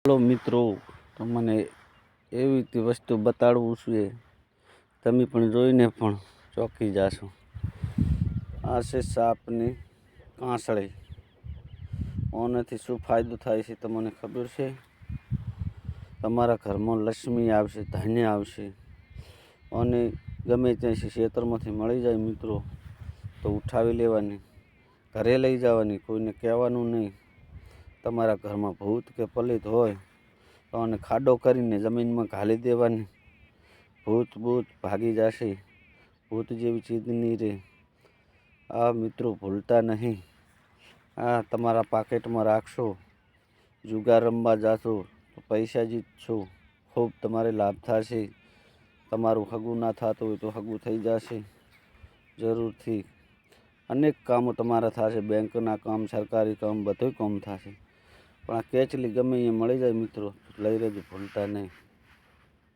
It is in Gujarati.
हेलो मित्रों, તમને એવી વસ્તુ બતાડવું છે તમે પણ જોઈને પણ ચોંકી જાશો। આ છે સાપની કાંસળી। ઓનાથી શું ફાયદો થાય છે તમને ખબર છે? તમારા ઘરમાં લક્ષ્મી આવશે, ધન્ય આવશે। અને ગમે ત્યાંથી ખેતરમાંથી મળી જાય મિત્રો તો ઉઠાવી લેવાની, ઘરે લઈ જવાની, કોઈને કહેવાનું નહીં। તમારા ઘરમાં ભૂત કે પલિત હોય તો આને ખાડો કરીને જમીનમાં ઘાલી દેવાની। ભૂત ભાગી જશે। ભૂત જેવી ચીજ નહીં રહે। આ મિત્રો ભૂલતા નહીં। આ તમારા પાકેટમાં રાખશો। જુગાર રમવા જાશો તો પૈસા જીતશો। ખૂબ તમારે લાભ થશે। તમારું હગું ના થતું હોય તો હગું થઈ જશે જરૂરથી। અનેક કામો તમારા થશે, બેંકના કામ, સરકારી કામ, બધું કામ થશે। પણ આ કેચલી ગમે એ મળી જાય મિત્રો, લઈ લેજો, ભૂલતા નહીં।